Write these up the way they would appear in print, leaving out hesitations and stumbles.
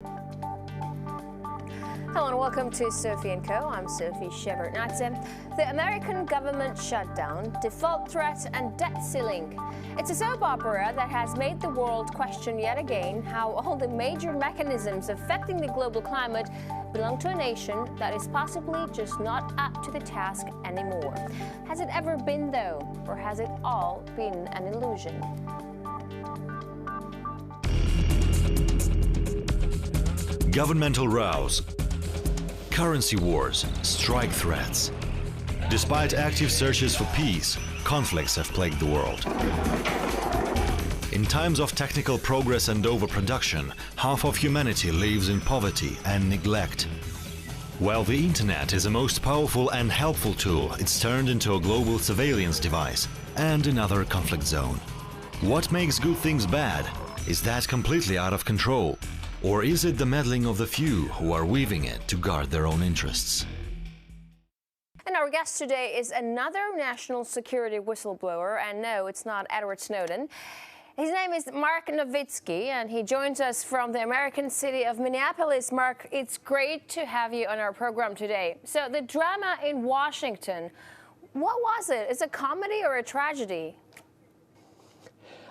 Hello and welcome to Sophie & Co. I'm Sophie Shepard-Natze. The American government shutdown, default threat and debt ceiling. It's a soap opera that has made the world question yet again how all the major mechanisms affecting the global climate belong to a nation that is possibly just not up to the task anymore. Has it ever been though, or has it all been an illusion? Governmental rows, currency wars, strike threats. Despite active searches for peace, conflicts have plagued the world. In times of technical progress and overproduction, half of humanity lives in poverty and neglect. While the internet is a most powerful and helpful tool, it's turned into a global surveillance device and another conflict zone. What makes good things bad? Is that completely out of control? Or is it the meddling of the few who are weaving it to guard their own interests? And our guest today is another national security whistleblower, and no, it's not Edward Snowden. His name is Mark Novitsky, and he joins us from the American city of Minneapolis. Mark, it's great to have you on our program today. So the drama in Washington, what was it? Is it a comedy or a tragedy?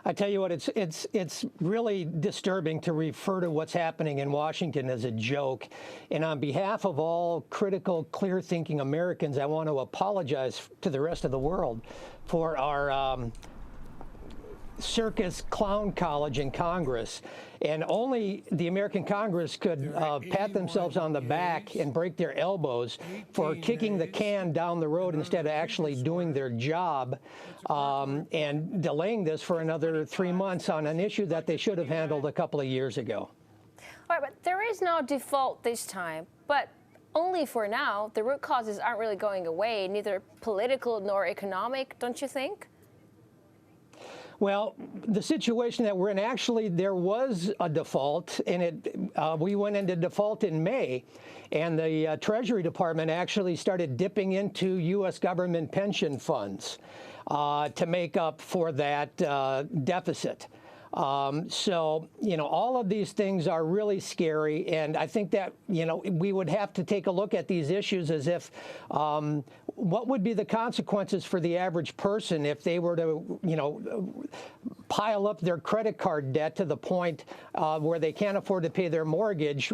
I tell you what, it's really disturbing to refer to what's happening in Washington as a joke. And on behalf of all critical, clear-thinking Americans, I want to apologize to the rest of the world for our Circus Clown College in Congress. And only the American Congress could pat themselves on the back and break their elbows for kicking the can down the road instead of actually doing their job and delaying this for another 3 months on an issue that they should have handled a couple of years ago. All right, but there is no default this time, but only for now. The root causes aren't really going away, neither political nor economic, don't you think? Well, the situation that we're in, actually, there was a default, and we went into default in May, and the Treasury Department actually started dipping into U.S. government pension funds to make up for that deficit. So, all of these things are really scary, and I think that, we would have to take a look at these issues as if what would be the consequences for the average person if they were to, pile up their credit card debt to the point where they can't afford to pay their mortgage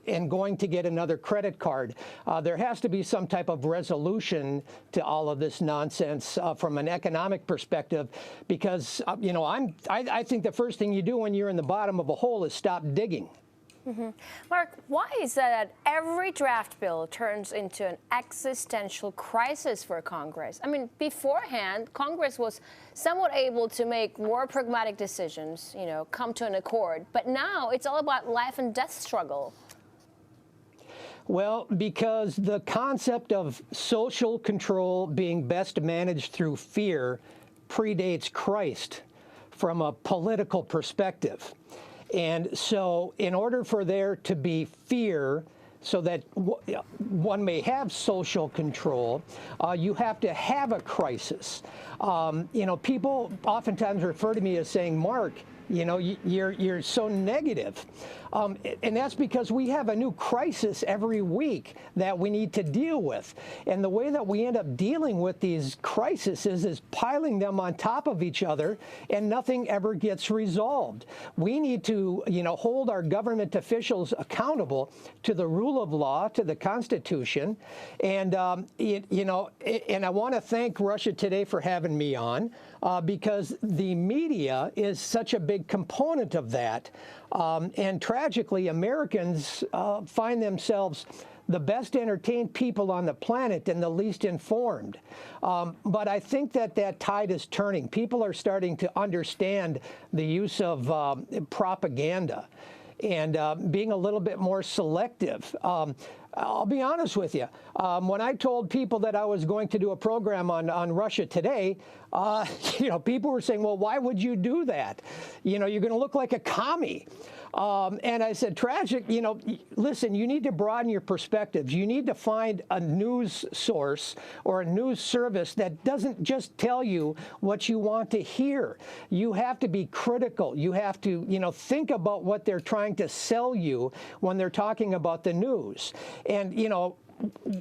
and going to get another credit card. There has to be some type of resolution to all of this nonsense from an economic perspective, because, I think the first thing you do when you're in the bottom of a hole is stop digging. Mm-hmm. Mark, why is that every draft bill turns into an existential crisis for Congress? I mean, beforehand, Congress was somewhat able to make more pragmatic decisions, come to an accord. But now it's all about life and death struggle. Well, because the concept of social control being best managed through fear predates Christ from a political perspective. And so in order for there to be fear so that one may have social control, you have to have a crisis. People oftentimes refer to me as saying, Mark, you're so negative. And that's because we have a new crisis every week that we need to deal with. And the way that we end up dealing with these crises is piling them on top of each other, and nothing ever gets resolved. We need to, hold our government officials accountable to the rule of law, to the Constitution. And, and I want to thank Russia Today for having me on, because the media is such a big component of that. And tragically, Americans find themselves the best entertained people on the planet and the least informed. But I think that tide is turning. People are starting to understand the use of propaganda and being a little bit more selective. I'll be honest with you. When I told people that I was going to do a program on Russia Today, people were saying, well, why would you do that? You're going to look like a commie. And I said, tragic, you know, listen, you need to broaden your perspectives. You need to find a news source or a news service that doesn't just tell you what you want to hear. You have to be critical. You have to, you know, think about what they're trying to sell you when they're talking about the news. And, you know,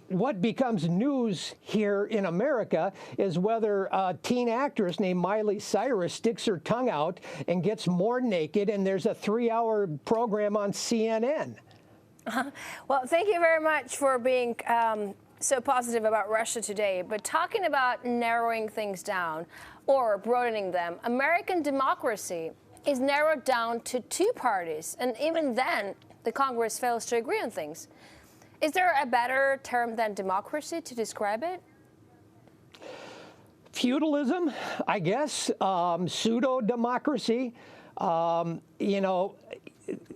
what becomes news here in America is whether a teen actress named Miley Cyrus sticks her tongue out and gets more naked, and there's a 3-hour program on CNN. Well, thank you very much for being so positive about Russia today. But talking about narrowing things down or broadening them, American democracy is narrowed down to 2 parties, and even then, the Congress fails to agree on things. Is there a better term than democracy to describe it? Feudalism, I guess, pseudo-democracy. You know,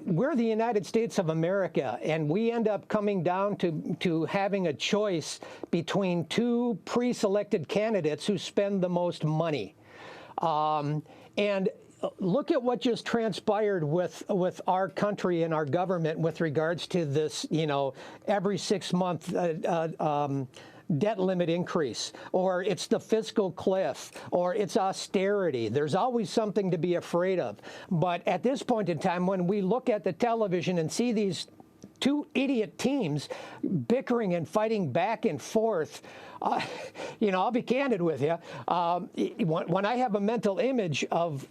we're the United States of America, and we end up coming down to having a choice between 2 pre-selected candidates who spend the most money. And look at what just transpired with our country and our government with regards to this, you know, every 6-month debt limit increase, or it's the fiscal cliff, or it's austerity. There's always something to be afraid of. But at this point in time, when we look at the television and see these 2 idiot teams bickering and fighting back and forth, you know, I'll be candid with you. When I have a mental image of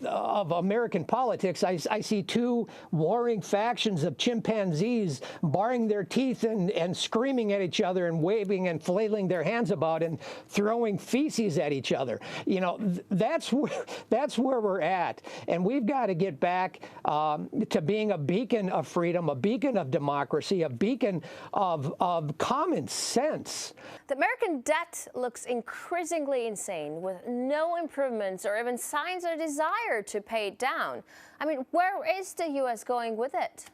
American politics, I see 2 warring factions of chimpanzees baring their teeth and screaming at each other and waving and flailing their hands about and throwing feces at each other. You know, that's where we're at, and we've got to get back to being a beacon of freedom, a beacon of democracy, a beacon of common sense. The American debt looks increasingly insane, with no improvements or even signs or desire to pay it down. I mean, where is the U.S. going with it?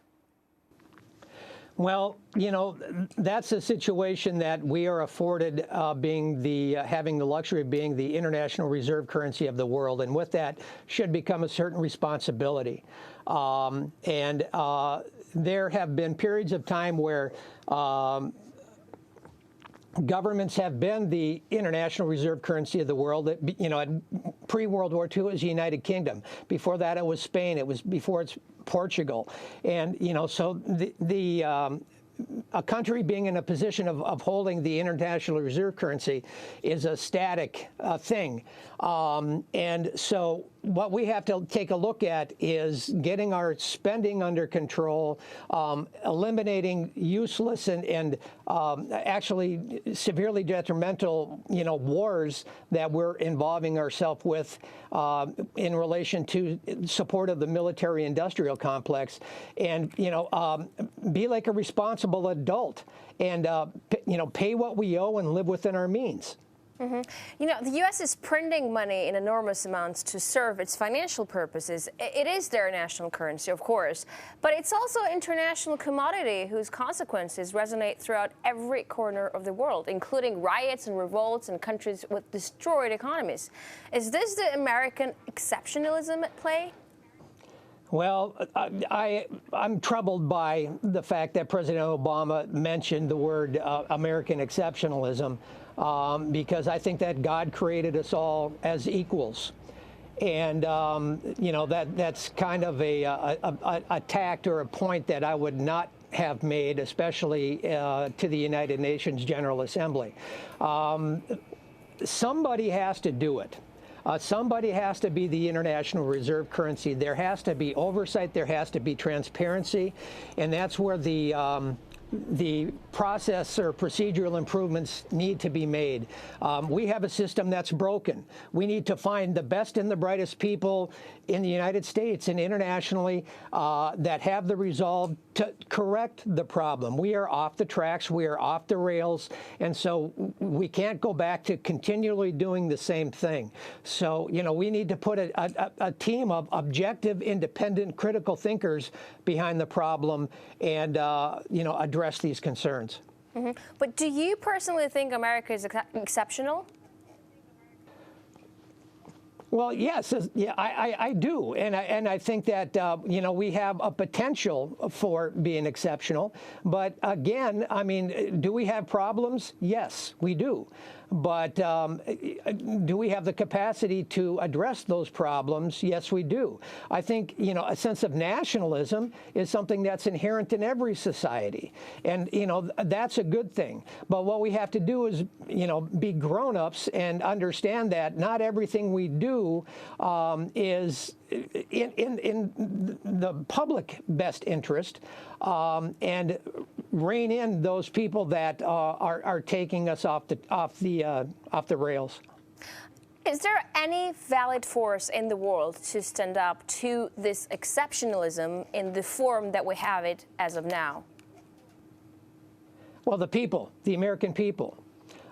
Well, you know, that's a situation that we are afforded, having the luxury of being the international reserve currency of the world, and with that should become a certain responsibility. There have been periods of time where governments have been the international reserve currency of the world. You know, pre-World War II, it was the United Kingdom. Before that, it was Spain. It was before it's Portugal. And, you know, so a country being in a position of holding the international reserve currency is a static thing. And so what we have to take a look at is getting our spending under control, eliminating useless and actually severely detrimental, you know, wars that we're involving ourselves with in relation to support of the military-industrial complex, and, you know, be like a responsible adult and, you know, pay what we owe and live within our means. Mm-hmm. You know, the U.S. is printing money in enormous amounts to serve its financial purposes. It is their national currency, of course, but it's also an international commodity whose consequences resonate throughout every corner of the world, including riots and revolts in countries with destroyed economies. Is this the American exceptionalism at play? Well, I'm troubled by the fact that President Obama mentioned the word American exceptionalism, because I think that God created us all as equals. And, you know, that's kind of a tact or a point that I would not have made, especially to the United Nations General Assembly. Somebody has to do it. Somebody has to be the international reserve currency. There has to be oversight. There has to be transparency. And that's where the process or procedural improvements need to be made. We have a system that's broken. We need to find the best and the brightest people in the United States and internationally that have the resolve to correct the problem. We are off the tracks. We are off the rails. And so we can't go back to continually doing the same thing. So, you know, we need to put a team of objective, independent, critical thinkers behind the problem and, you know, address these concerns. Mm-hmm. But do you personally think America is exceptional? Well, yes, yeah, I do, and I think that you know, we have a potential for being exceptional. But again, I mean, do we have problems? Yes, we do. But do we have the capacity to address those problems? Yes, we do. I think, you know, a sense of nationalism is something that's inherent in every society, and you know, that's a good thing. But what we have to do is, you know, be grown-ups and understand that not everything we do is in the public best interest, and rein in those people that are taking us off the rails. Is there any valid force in the world to stand up to this exceptionalism in the form that we have it as of now? Well, the people, the American people.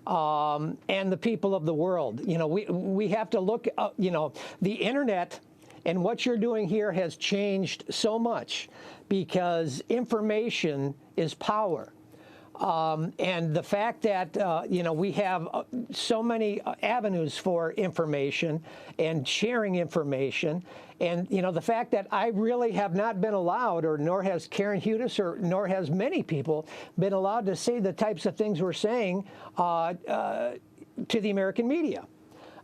And the people of the world. You know, we have to look, you know, the internet and what you're doing here has changed so much because information is power. And the fact that, you know, we have so many avenues for information and sharing information, and, you know, the fact that I really have not been allowed, or nor has Karen Hudis, or nor has many people been allowed to say the types of things we're saying to the American media.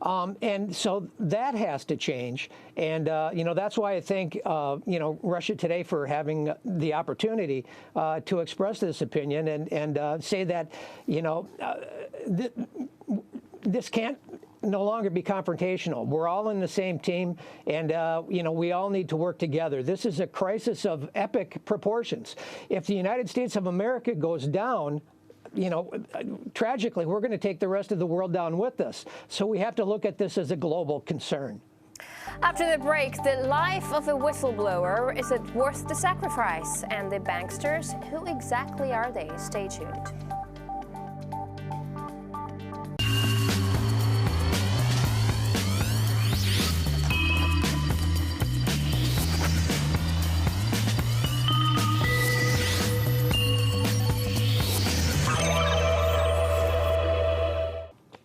And so that has to change. And, you know, that's why I thank, you know, Russia Today for having the opportunity to express this opinion and say that, you know, this can't no longer be confrontational. We're all in the same team, and, you know, we all need to work together. This is a crisis of epic proportions. If the United States of America goes down, you know, tragically, we're going to take the rest of the world down with us. So we have to look at this as a global concern. After the break, the life of a whistleblower, is it worth the sacrifice? And the banksters, who exactly are they? Stay tuned.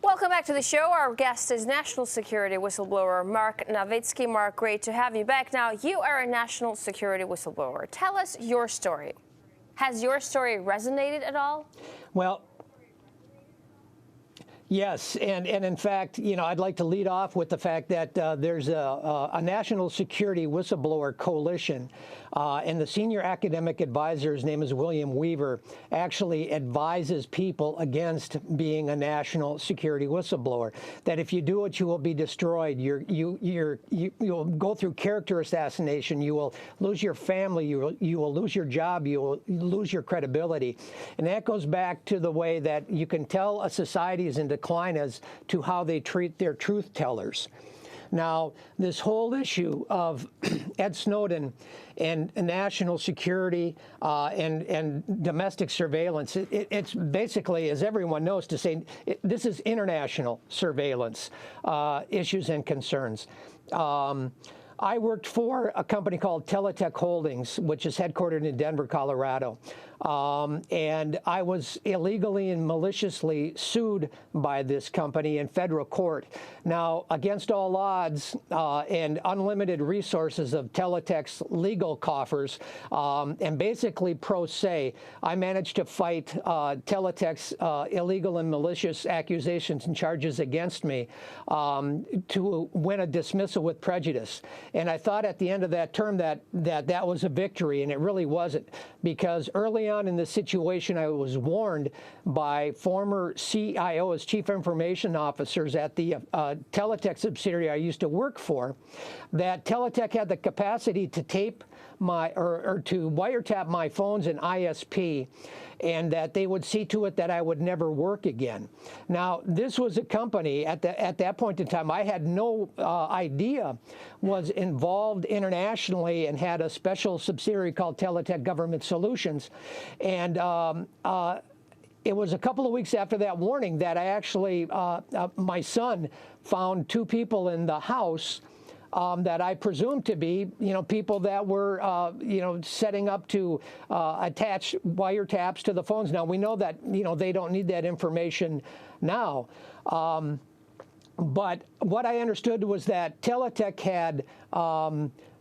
Welcome back to the show. Our guest is national security whistleblower Mark Novitsky. Mark, great to have you back. Now, you are a national security whistleblower. Tell us your story. Has your story resonated at all? Well, yes, and in fact, you know, I'd like to lead off with the fact that there's a national security whistleblower coalition, and the senior academic advisor, his name is William Weaver, actually advises people against being a national security whistleblower. That if you do it, you will be destroyed. You'll go through character assassination. You will lose your family. You will lose your job. You will lose your credibility, and that goes back to the way that you can tell a society is in decline as to how they treat their truth tellers. Now, this whole issue of Ed Snowden and national security and domestic surveillance, it's basically, as everyone knows, to say this is international surveillance issues and concerns. I worked for a company called Teletech Holdings, which is headquartered in Denver, Colorado. And I was illegally and maliciously sued by this company in federal court. Now, against all odds and unlimited resources of Teletech's legal coffers, and basically pro se, I managed to fight Teletech's illegal and malicious accusations and charges against me to win a dismissal with prejudice. And I thought at the end of that term that was a victory, and it really wasn't, because early on in this situation, I was warned by former CIOs, chief information officers at the Teletech subsidiary I used to work for, that Teletech had the capacity to tape my or to wiretap my phones and ISP, and that they would see to it that I would never work again. Now, this was a company at that point in time I had no idea was involved internationally and had a special subsidiary called Teletech Government Solutions. And it was a couple of weeks after that warning that I actually, my son found two people in the house that I presumed to be, people that were, setting up to attach wiretaps to the phones. Now, we know that, they don't need that information now. But what I understood was that Teletech had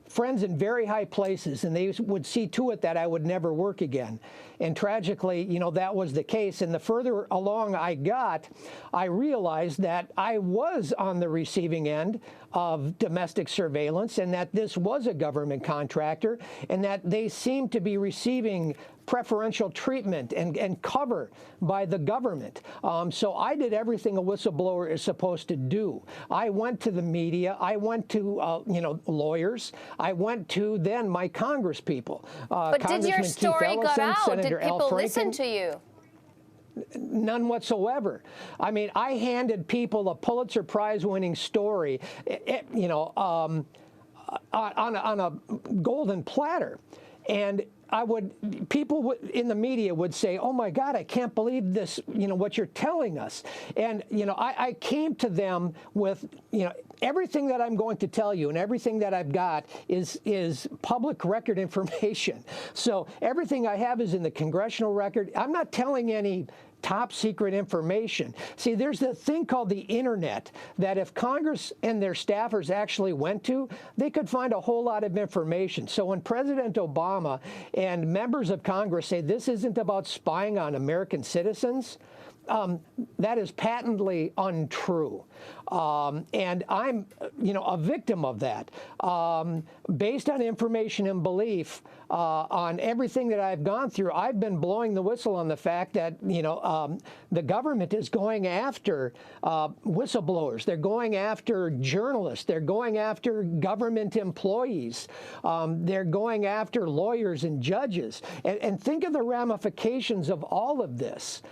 friends in very high places, and they would see to it that I would never work again. And tragically, you know, that was the case. And the further along I got, I realized that I was on the receiving end of domestic surveillance, and that this was a government contractor, and that they seemed to be receiving preferential treatment and cover by the government. So I did everything a whistleblower is supposed to do. I went to the media. I went to you know, lawyers. I went to then my Congress people. But did your story get out? Did people listen to you? None whatsoever. I mean, I handed people a Pulitzer Prize-winning story, you know, on a golden platter, and people in the media would say, "Oh my God, I can't believe this, you know, what you're telling us." And, you know, I came to them with, you know, everything that I'm going to tell you and everything that I've got is public record information. So everything I have is in the congressional record. I'm not telling any top secret information. See, there's the thing called the internet that if Congress and their staffers actually went to, they could find a whole lot of information. So when President Obama and members of Congress say this isn't about spying on American citizens, that is patently untrue. And I'm, you know, a victim of that. Based on information and belief, on everything that I've gone through, I've been blowing the whistle on the fact that, you know, the government is going after whistleblowers. They're going after journalists. They're going after government employees. They're going after lawyers and judges. And think of the ramifications of all of this.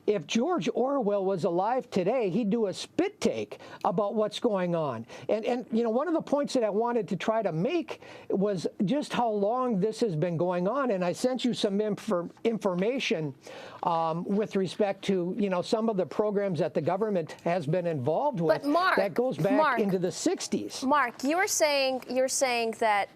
If George Orwell was alive today, he'd do a spit take about what's going on. And you know, one of the points that I wanted to try to make was just how long this has been going on. And I sent you some information with respect to, you know, some of the programs that the government has been involved with. But Mark, that goes back into the 60s. Mark, you're saying that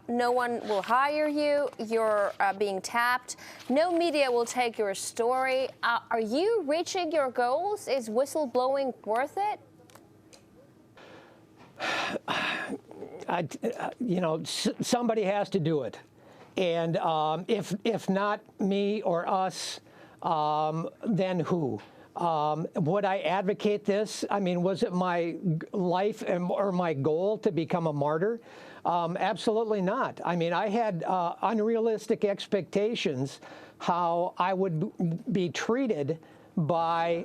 no one will hire you. You're being tapped. No media will take your story. Are you reaching your goals? Is whistleblowing worth it? You know, somebody has to do it. And if not me or us, then who? Would I advocate this? I mean, was it my life or my goal to become a martyr? Absolutely not. I mean, I had unrealistic expectations how I would be treated by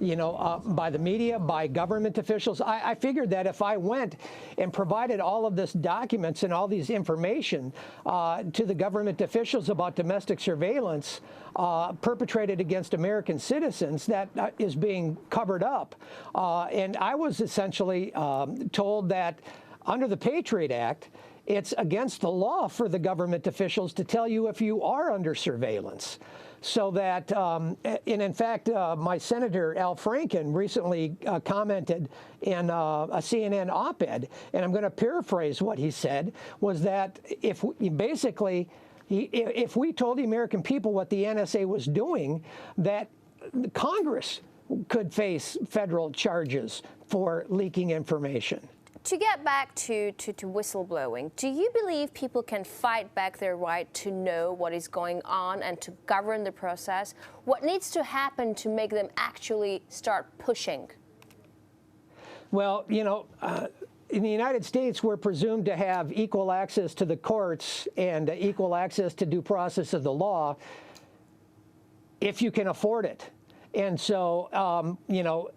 you know, by the media, by government officials. I figured that if I went and provided all of this documents and all these information to the government officials about domestic surveillance perpetrated against American citizens, that is being covered up. And I was essentially told that under the Patriot Act, it's against the law for the government officials to tell you if you are under surveillance. So that, and in fact, my Senator Al Franken recently commented in a CNN op-ed, and I'm going to paraphrase what he said, was that if we told the American people what the NSA was doing, that Congress could face federal charges for leaking information. To get back to whistleblowing, do you believe people can fight back their right to know what is going on and to govern the process? What needs to happen to make them actually start pushing? Well, you know, in the United States, we're presumed to have equal access to the courts and equal access to due process of the law if you can afford it. And so, you know,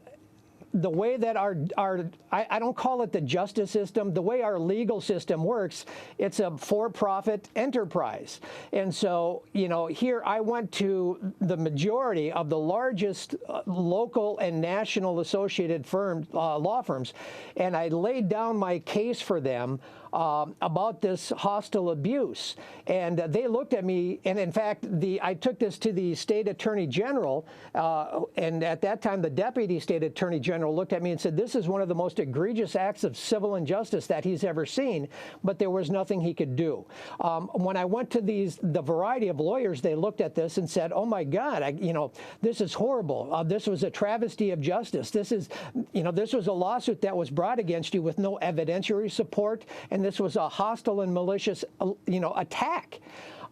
the way that I don't call it the justice system, the way our legal system works, it's a for-profit enterprise. And so, you know, here I went to the majority of the largest local and national associated firms, law firms, and I laid down my case for them about this hostile abuse. And they looked at me, and in fact, I took this to the state attorney general, and at that time, the deputy state attorney general looked at me and said, this is one of the most egregious acts of civil injustice that he's ever seen, but there was nothing he could do. When I went to the variety of lawyers, they looked at this and said, oh my God, this is horrible. This was a travesty of justice. This is, this was a lawsuit that was brought against you with no evidentiary support, and this was a hostile and malicious, attack.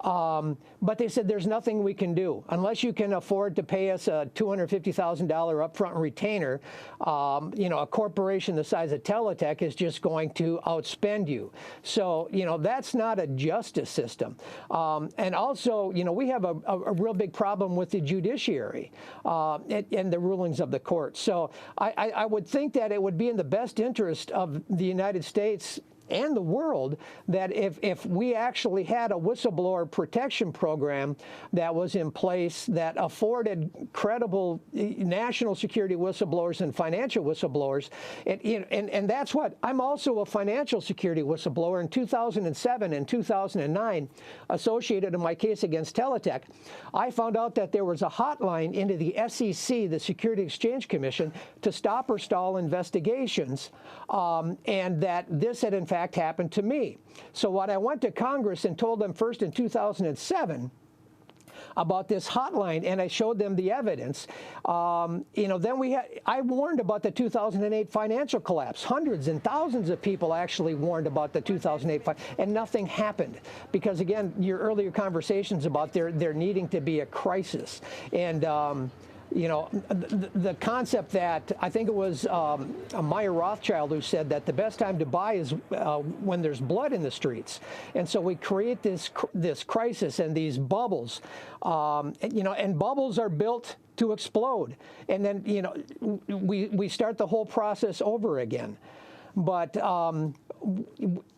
But they said there's nothing we can do unless you can afford to pay us a $250,000 upfront retainer. A corporation the size of Teletech is just going to outspend you. So that's not a justice system. And also we have a real big problem with the judiciary and the rulings of the court. So I would think that it would be in the best interest of the United States and the world that if we actually had a whistleblower protection program that was in place that afforded credible national security whistleblowers and financial whistleblowers, and that's what, I'm also a financial security whistleblower. In 2007 and 2009, associated in my case against Teletech, I found out that there was a hotline into the SEC, the Security Exchange Commission, to stop or stall investigations, and that this had in fact happened to me. So what I went to Congress and told them first in 2007 about this hotline, and I showed them the evidence. Then I warned about the 2008 financial collapse. Hundreds and thousands of people actually warned about the 2008, and nothing happened because, again, your earlier conversations about there needing to be a crisis. And the concept that I think it was Meyer Rothschild who said that the best time to buy is when there's blood in the streets. And so we create this crisis and these bubbles, and bubbles are built to explode. And then, we start the whole process over again. But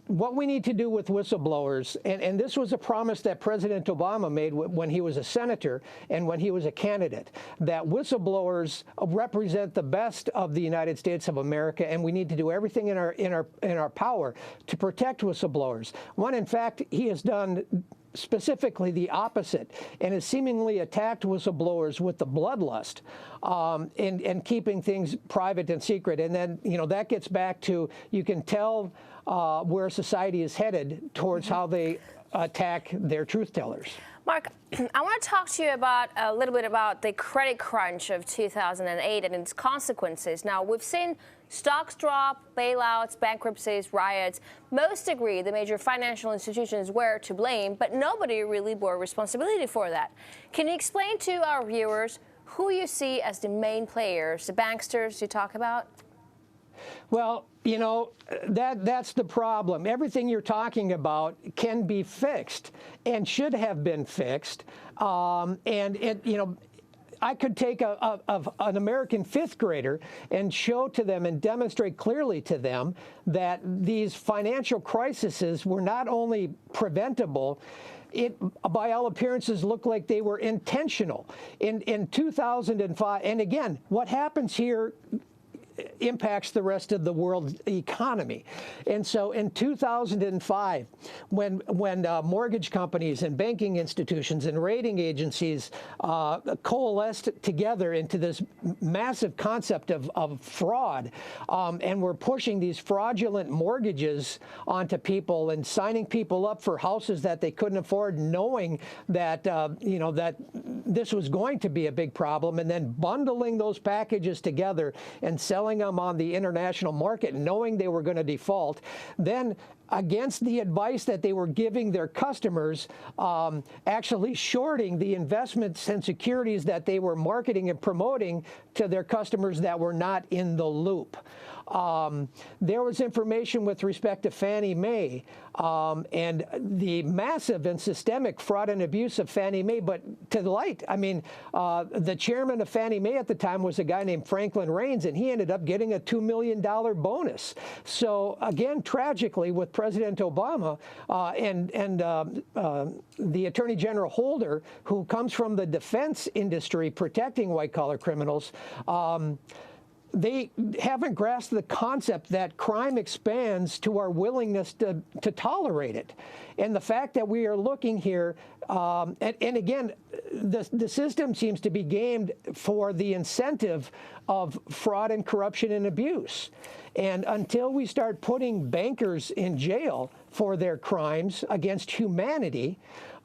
what we need to do with whistleblowers, and this was a promise that President Obama made when he was a senator and when he was a candidate, that whistleblowers represent the best of the United States of America, and we need to do everything in our power to protect whistleblowers. When in fact he has done specifically the opposite, and has seemingly attacked whistleblowers with the bloodlust, and keeping things private and secret. And then, that gets back to, you can tell where society is headed towards how they attack their truth tellers. Mark, I want to talk to you about a little bit about the credit crunch of 2008 and its consequences. Now, we've seen stocks drop, bailouts, bankruptcies, riots. Most agree the major financial institutions were to blame, but nobody really bore responsibility for that. Can you explain to our viewers who you see as the main players, the banksters you talk about? Well, that's the problem. Everything you're talking about can be fixed and should have been fixed. I could take an American fifth grader and show to them and demonstrate clearly to them that these financial crises were not only preventable, it, by all appearances, looked like they were intentional. In 2005, and again, what happens here impacts the rest of the world's economy. And so in 2005, when mortgage companies and banking institutions and rating agencies coalesced together into this massive concept of fraud, and were pushing these fraudulent mortgages onto people and signing people up for houses that they couldn't afford, knowing that that this was going to be a big problem, and then bundling those packages together and selling them on the international market, knowing they were going to default, then against the advice that they were giving their customers, actually shorting the investments and securities that they were marketing and promoting to their customers that were not in the loop. There was information with respect to Fannie Mae and the massive and systemic fraud and abuse of Fannie Mae, but to the light. I mean, the chairman of Fannie Mae at the time was a guy named Franklin Raines, and he ended up getting a $2 million bonus. So again, tragically, with President Obama and the Attorney General Holder, who comes from the defense industry protecting white-collar criminals, they haven't grasped the concept that crime expands to our willingness to tolerate it. And the fact that we are looking here, and again, the system seems to be gamed for the incentive of fraud and corruption and abuse. And until we start putting bankers in jail for their crimes against humanity,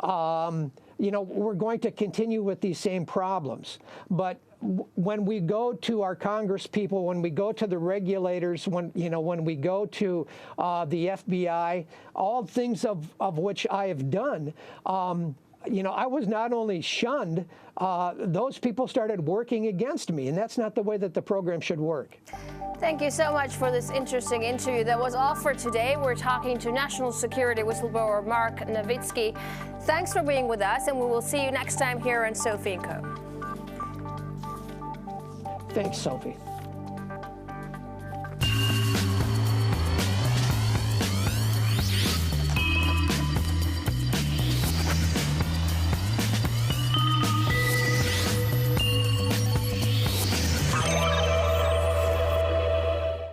you know, we're going to continue with these same problems. But when we go to our Congress people, when we go to the regulators, when we go to the FBI, all things of which I have done, you know, I was not only shunned, those people started working against me, and that's not the way that the program should work. Thank you so much for this interesting interview. That was all for today. We're talking to national security whistleblower Mark Novitsky. Thanks for being with us, and we will see you next time here on Sophie & Co. Thanks, Sophie.